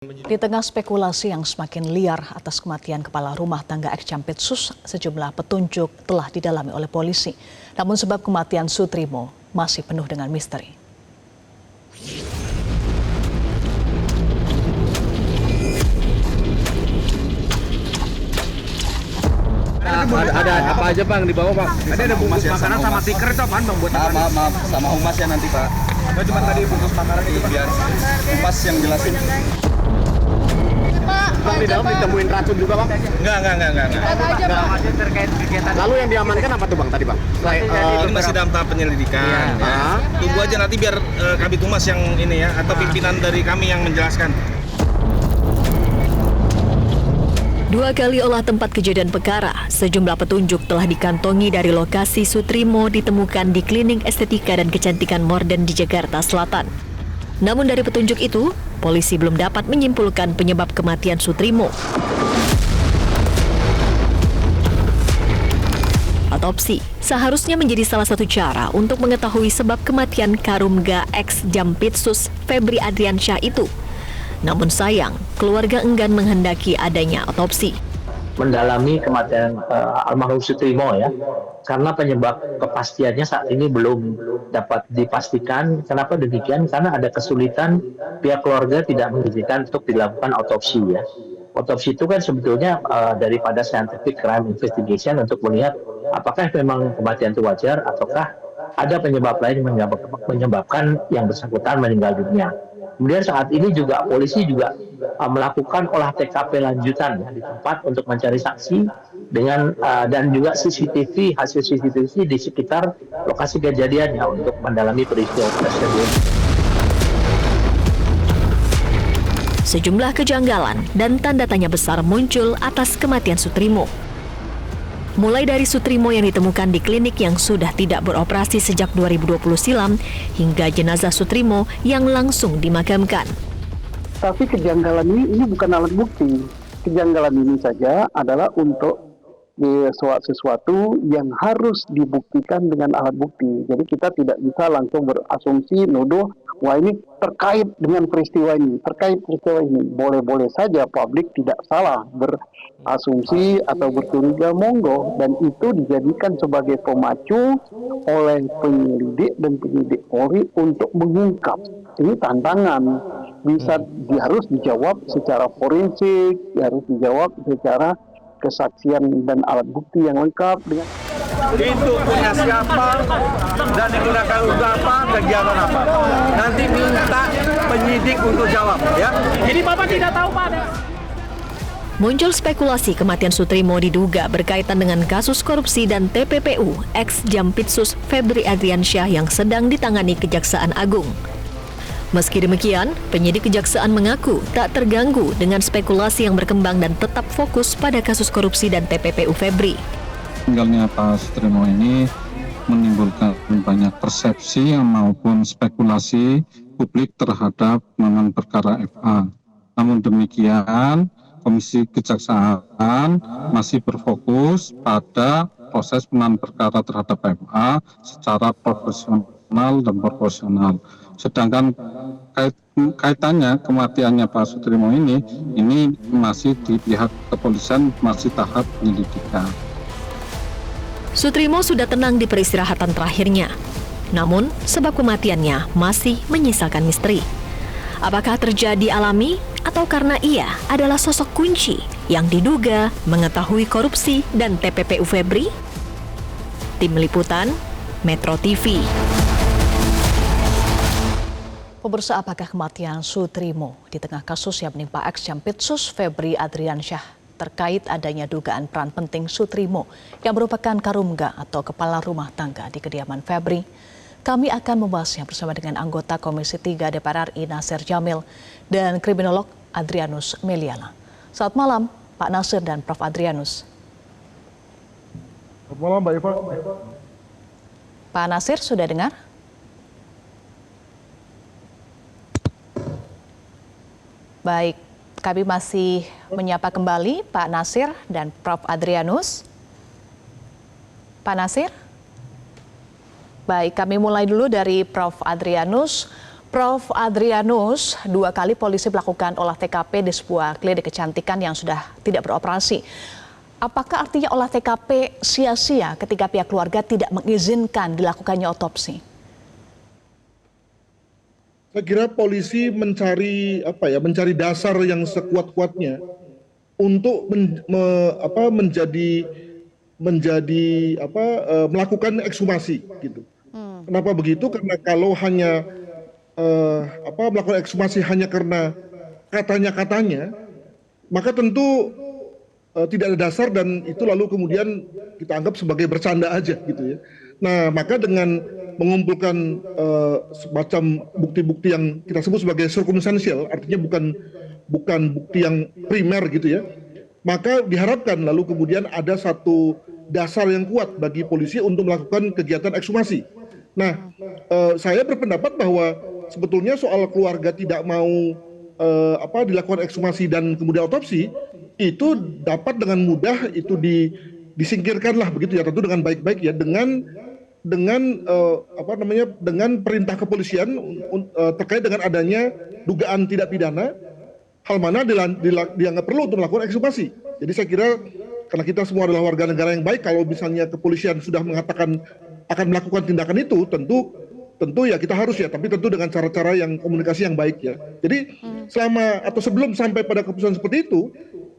Di tengah spekulasi yang semakin liar atas kematian kepala rumah tangga ex Jampitsus, sejumlah petunjuk telah didalami oleh polisi. Namun sebab kematian Sutrimo masih penuh dengan misteri. Ada apa aja Bang di bawah Bang? Ada bungkus makanan sama stiker itu apaan Bang buat apa? Maaf, sama humas ya nanti Pak. Oh, cuma tadi bungkus makanan itu Biar humas yang jelasin. Bang di dalam ditemuin racun juga Bang? Enggak. Masih terkait kegiatan. Lalu yang diamankan apa tuh Bang tadi Bang? Ini masih dalam tahap penyelidikan. Ya. Tunggu aja nanti biar Kabid Humas yang ini ya, atau pimpinan dari kami yang menjelaskan. 2 kali olah tempat kejadian perkara, sejumlah petunjuk telah dikantongi dari lokasi Sutrimo ditemukan di klinik estetika dan kecantikan Morden di Jakarta Selatan. Namun dari petunjuk itu, polisi belum dapat menyimpulkan penyebab kematian Sutrimo. Otopsi seharusnya menjadi salah satu cara untuk mengetahui sebab kematian Karumga ex Jampitsus Febri Adriansyah itu. Namun sayang, keluarga enggan menghendaki adanya otopsi. Mendalami kematian almarhum Sutrimo ya, karena penyebab kepastiannya saat ini belum dapat dipastikan. Kenapa demikian? Karena ada kesulitan pihak keluarga tidak mengizinkan untuk dilakukan otopsi ya. Otopsi itu kan sebetulnya daripada scientific crime investigation untuk melihat apakah memang kematian itu wajar ataukah ada penyebab lain menyebabkan yang bersangkutan meninggal dunia. Kemudian saat ini juga polisi juga melakukan olah TKP lanjutan ya, di tempat untuk mencari saksi dengan dan juga hasil CCTV di sekitar lokasi kejadiannya untuk mendalami peristiwa tersebut. Sejumlah kejanggalan dan tanda tanya besar muncul atas kematian Sutrimo. Mulai dari Sutrimo yang ditemukan di klinik yang sudah tidak beroperasi sejak 2020 silam, hingga jenazah Sutrimo yang langsung dimakamkan. Tapi kejanggalan ini bukan alat bukti. Kejanggalan ini saja adalah untuk sesuatu yang harus dibuktikan dengan alat bukti. Jadi kita tidak bisa langsung berasumsi, nuduh, wah ini terkait dengan peristiwa ini, Boleh-boleh saja publik tidak salah berasumsi atau bercuriga, monggo. Dan itu dijadikan sebagai pemacu oleh penyelidik dan penyidik Polri untuk mengungkap. Ini tantangan. Harus dijawab secara forensik, harus dijawab secara kesaksian dan alat bukti yang lengkap dengan Itu punya siapa dan digunakan untuk apa, kegiatan apa. Nanti minta penyidik untuk jawab ya. Jadi Bapak tidak tahu Pak. Muncul spekulasi kematian Sutrimo diduga berkaitan dengan kasus korupsi dan TPPU ex Jampitsus Febri Adriansyah yang sedang ditangani Kejaksaan Agung. Meski demikian, penyidik Kejaksaan mengaku tak terganggu dengan spekulasi yang berkembang dan tetap fokus pada kasus korupsi dan TPPU Febri. Tinggalnya Pak Sutrimo ini menimbulkan banyak persepsi maupun spekulasi publik terhadap penanganan perkara FA. Namun demikian, Komisi Kejaksaan masih berfokus pada proses penanganan perkara terhadap FA secara profesional dan proporsional. Sedangkan kaitannya kematiannya Pak Sutrimo ini masih di pihak kepolisian, masih tahap penyelidikan. Sutrimo sudah tenang di peristirahatan terakhirnya. Namun, sebab kematiannya masih menyisakan misteri. Apakah terjadi alami atau karena ia adalah sosok kunci yang diduga mengetahui korupsi dan TPPU Febri? Tim Liputan, Metro TV. Pemirsa, apakah kematian Sutrimo di tengah kasus yang menimpa ex Jampitsus Febri Adriansyah terkait adanya dugaan peran penting Sutrimo yang merupakan karumga atau kepala rumah tangga di kediaman Febri? Kami akan membahasnya bersama dengan anggota Komisi 3 DPR RI Nasir Jamil dan kriminolog Adrianus Meliala. Selamat malam Pak Nasir dan Prof. Adrianus. Selamat malam Mbak Eva. Pak Nasir sudah dengar? Baik, kami masih menyapa kembali Pak Nasir dan Prof. Adrianus. Pak Nasir? Baik, kami mulai dulu dari Prof. Adrianus. Prof. Adrianus, 2 kali polisi melakukan olah TKP di sebuah klinik kecantikan yang sudah tidak beroperasi. Apakah artinya olah TKP sia-sia ketika pihak keluarga tidak mengizinkan dilakukannya otopsi? Saya kira polisi mencari dasar yang sekuat-kuatnya untuk melakukan ekshumasi gitu. Kenapa begitu? Karena kalau hanya melakukan ekshumasi hanya karena katanya, maka tentu tidak ada dasar dan itu lalu kemudian kita anggap sebagai bercanda aja gitu ya. Nah, maka dengan mengumpulkan semacam bukti-bukti yang kita sebut sebagai circumstantial, artinya bukan bukti yang primer gitu ya, maka diharapkan lalu kemudian ada satu dasar yang kuat bagi polisi untuk melakukan kegiatan ekshumasi. Nah, saya berpendapat bahwa sebetulnya soal keluarga tidak mau dilakukan ekshumasi dan kemudian otopsi itu dapat dengan mudah itu disingkirkanlah begitu ya, tentu dengan baik-baik ya, dengan perintah kepolisian terkait dengan adanya dugaan tidak pidana, hal mana dianggap perlu untuk melakukan ekshumasi. Jadi saya kira karena kita semua adalah warga negara yang baik, kalau misalnya kepolisian sudah mengatakan akan melakukan tindakan itu, tentu ya kita harus ya, tapi tentu dengan cara-cara yang komunikasi yang baik ya. Jadi selama atau sebelum sampai pada keputusan seperti itu,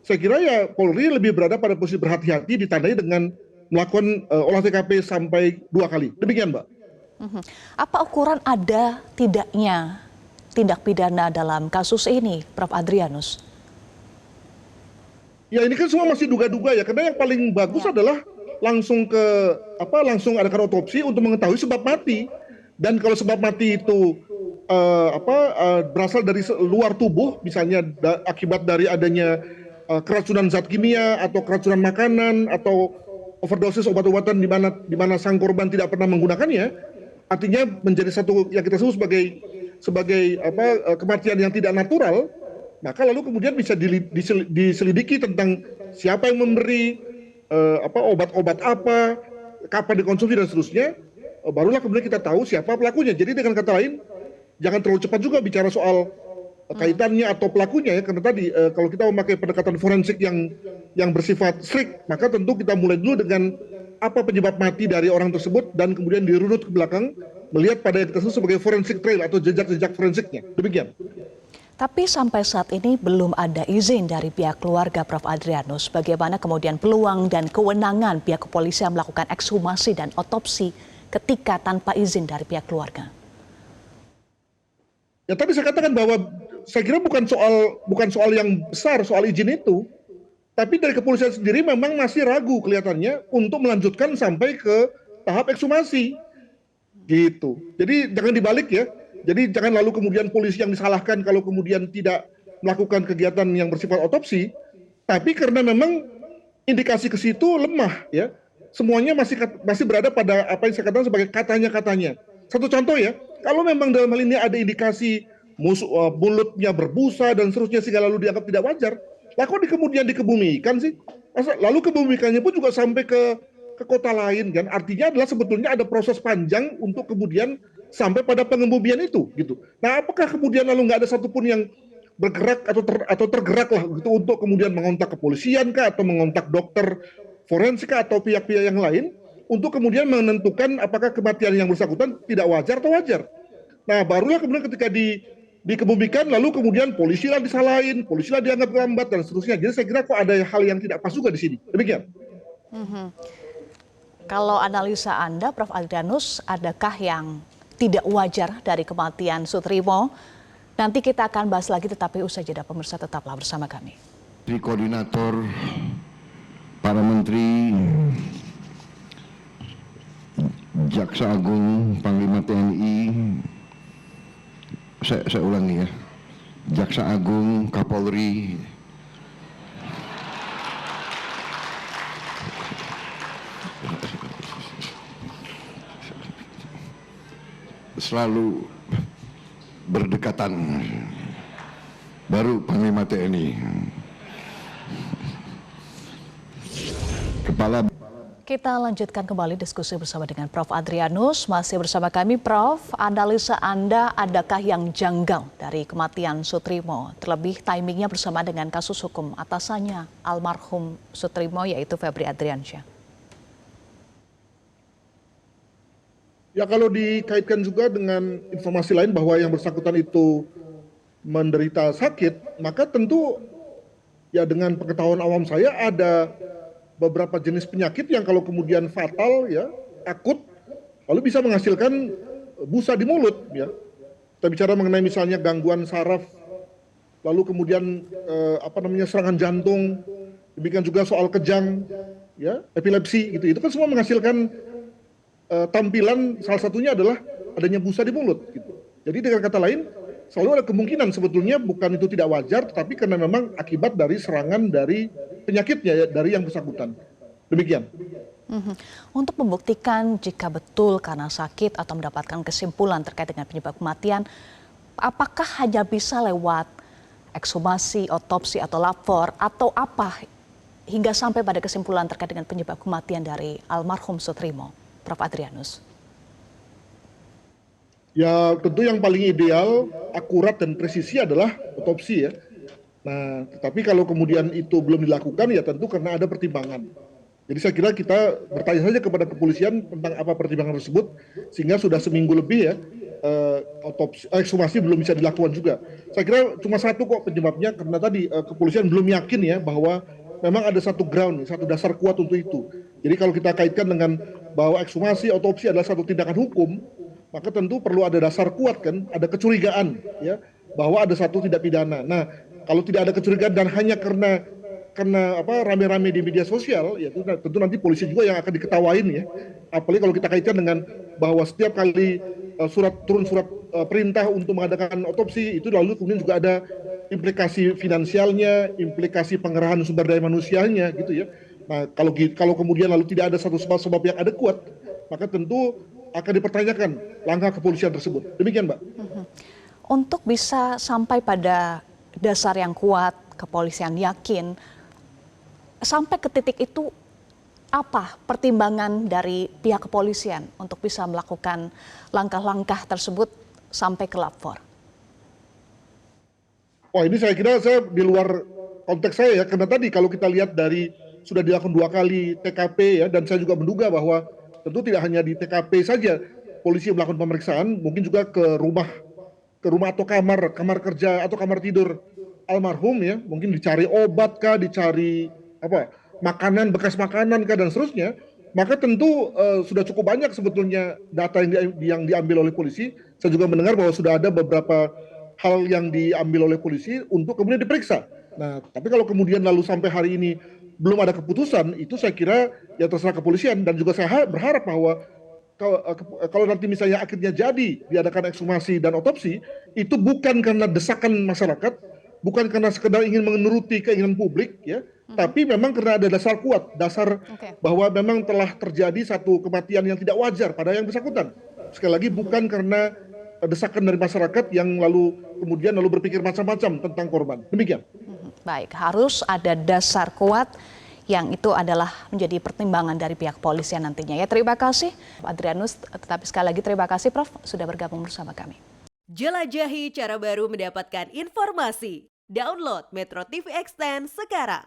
saya kira ya Polri lebih berada pada posisi berhati-hati ditandai dengan melakukan olah TKP sampai 2 kali. Demikian, Mbak. Apa ukuran ada tidaknya tindak pidana dalam kasus ini, Prof. Adrianus? Ya ini kan semua masih duga-duga ya, karena yang paling bagus adalah langsung adakan otopsi untuk mengetahui sebab mati. Dan kalau sebab mati itu berasal dari luar tubuh, misalnya akibat dari adanya keracunan zat kimia atau keracunan makanan atau overdosis obat-obatan di mana sang korban tidak pernah menggunakannya, artinya menjadi satu yang kita sebut sebagai kematian yang tidak natural, maka lalu kemudian bisa diselidiki tentang siapa yang memberi obat-obat apa, kapan dikonsumsi dan seterusnya. Barulah kemudian kita tahu siapa pelakunya. Jadi dengan kata lain, jangan terlalu cepat juga bicara soal kaitannya atau pelakunya ya, karena tadi kalau kita memakai pendekatan forensik yang bersifat strict, maka tentu kita mulai dulu dengan apa penyebab mati dari orang tersebut dan kemudian dirunut ke belakang melihat pada yang kita sebut sebagai forensic trail atau jejak-jejak forensiknya. Demikian. Tapi sampai saat ini belum ada izin dari pihak keluarga, Prof. Adrianus. Bagaimana kemudian peluang dan kewenangan pihak kepolisian melakukan ekshumasi dan otopsi ketika tanpa izin dari pihak keluarga? Ya tadi saya katakan bahwa saya kira bukan soal yang besar soal izin itu, tapi dari kepolisian sendiri memang masih ragu kelihatannya untuk melanjutkan sampai ke tahap ekshumasi, gitu. Jadi jangan dibalik ya. Jadi jangan lalu kemudian polisi yang disalahkan kalau kemudian tidak melakukan kegiatan yang bersifat otopsi, tapi karena memang indikasi ke situ lemah ya. Semuanya masih berada pada apa yang saya katakan sebagai katanya. Satu contoh ya, kalau memang dalam hal ini ada indikasi mulutnya berbusa dan seterusnya sehingga lalu dianggap tidak wajar, lah kok kemudian dikebumikan sih? Lalu kebumikannya pun juga sampai ke kota lain kan? Artinya adalah sebetulnya ada proses panjang untuk kemudian sampai pada pengebumian itu gitu. Nah, apakah kemudian lalu nggak ada satupun yang bergerak atau tergerak lah gitu untuk kemudian mengontak kepolisian kah atau mengontak dokter forensik atau pihak-pihak yang lain untuk kemudian menentukan apakah kematian yang bersangkutan tidak wajar atau wajar. Nah, barulah kemudian ketika dikebumikan lalu kemudian polisi lah disalahin, polisi lah dianggap lambat dan seterusnya. Jadi saya kira kok ada hal yang tidak pas juga di sini. Demikian. Kalau analisa Anda, Prof. Adrianus, adakah yang tidak wajar dari kematian Sutrimo? Nanti kita akan bahas lagi, tetapi usai jeda, pemirsa tetaplah bersama kami. Koordinator, para menteri, Jaksa Agung, Panglima TNI, saya ulangi ya, Jaksa Agung, Kapolri, selalu berdekatan, baru Panglima TNI, Kepala Kita lanjutkan kembali diskusi bersama dengan Prof. Adrianus. Masih bersama kami, Prof. Analisa Anda, adakah yang janggal dari kematian Sutrimo? Terlebih timingnya bersama dengan kasus hukum atasannya almarhum Sutrimo, yaitu Febri Adriansyah. Ya, kalau dikaitkan juga dengan informasi lain bahwa yang bersangkutan itu menderita sakit, maka tentu ya dengan pengetahuan awam saya ada beberapa jenis penyakit yang kalau kemudian fatal ya, akut, lalu bisa menghasilkan busa di mulut ya. Kita bicara mengenai misalnya gangguan saraf, lalu kemudian serangan jantung, demikian juga soal kejang ya, epilepsi gitu. Itu kan semua menghasilkan tampilan, salah satunya adalah adanya busa di mulut gitu. Jadi dengan kata lain, selalu ada kemungkinan sebetulnya bukan itu tidak wajar, tetapi karena memang akibat dari serangan dari penyakitnya ya, dari yang bersangkutan. Demikian. Untuk membuktikan jika betul karena sakit atau mendapatkan kesimpulan terkait dengan penyebab kematian, apakah hanya bisa lewat ekshumasi, otopsi atau lapor, atau apa hingga sampai pada kesimpulan terkait dengan penyebab kematian dari almarhum Sutrimo, Prof. Adrianus? Ya tentu yang paling ideal, akurat dan presisi adalah otopsi ya. Nah, tetapi kalau kemudian itu belum dilakukan ya tentu karena ada pertimbangan. Jadi saya kira kita bertanya saja kepada kepolisian tentang apa pertimbangan tersebut, sehingga sudah seminggu lebih ya otopsi, ekshumasi belum bisa dilakukan juga. Saya kira cuma satu kok penyebabnya, karena tadi kepolisian belum yakin ya bahwa memang ada satu ground, satu dasar kuat untuk itu. Jadi kalau kita kaitkan dengan bahwa ekshumasi, otopsi adalah satu tindakan hukum, maka tentu perlu ada dasar kuat kan, ada kecurigaan ya bahwa ada satu tindak pidana. Nah, kalau tidak ada kecurigaan dan hanya karena rame-rame di media sosial, ya tentu nanti polisi juga yang akan diketawain ya. Apalagi kalau kita kaitkan dengan bahwa setiap kali turun surat perintah untuk mengadakan otopsi itu lalu kemudian juga ada implikasi finansialnya, implikasi pengerahan sumber daya manusianya gitu ya. Nah, kalau kemudian lalu tidak ada satu sebab yang ada kuat, maka tentu akan dipertanyakan langkah kepolisian tersebut. Demikian, Mbak. Untuk bisa sampai pada dasar yang kuat, kepolisian yakin, sampai ke titik itu apa pertimbangan dari pihak kepolisian untuk bisa melakukan langkah-langkah tersebut sampai ke lapor? Wah, ini saya kira saya di luar konteks saya ya, karena tadi kalau kita lihat dari sudah dilakukan 2 kali TKP ya, dan saya juga menduga bahwa tentu tidak hanya di TKP saja polisi melakukan pemeriksaan, mungkin juga ke rumah atau kamar kerja atau kamar tidur almarhum ya, mungkin dicari obat kah, dicari makanan, bekas makanan kah, dan seterusnya. Maka tentu sudah cukup banyak sebetulnya data yang diambil oleh polisi. Saya juga mendengar bahwa sudah ada beberapa hal yang diambil oleh polisi untuk kemudian diperiksa. Nah, tapi kalau kemudian lalu sampai hari ini belum ada keputusan, itu saya kira ya terserah kepolisian, dan juga saya berharap bahwa kalau nanti misalnya akhirnya jadi diadakan ekshumasi dan otopsi, itu bukan karena desakan masyarakat, bukan karena sekedar ingin menuruti keinginan publik ya, tapi memang karena ada dasar kuat, bahwa memang telah terjadi satu kematian yang tidak wajar pada yang bersangkutan. Sekali lagi bukan karena desakan dari masyarakat yang lalu kemudian berpikir macam-macam tentang korban. Demikian. Baik, harus ada dasar kuat yang itu adalah menjadi pertimbangan dari pihak kepolisian nantinya. Ya, terima kasih Adrianus, tetapi sekali lagi terima kasih Prof sudah bergabung bersama kami. Jelajahi cara baru mendapatkan informasi. Download Metro TV Extend sekarang.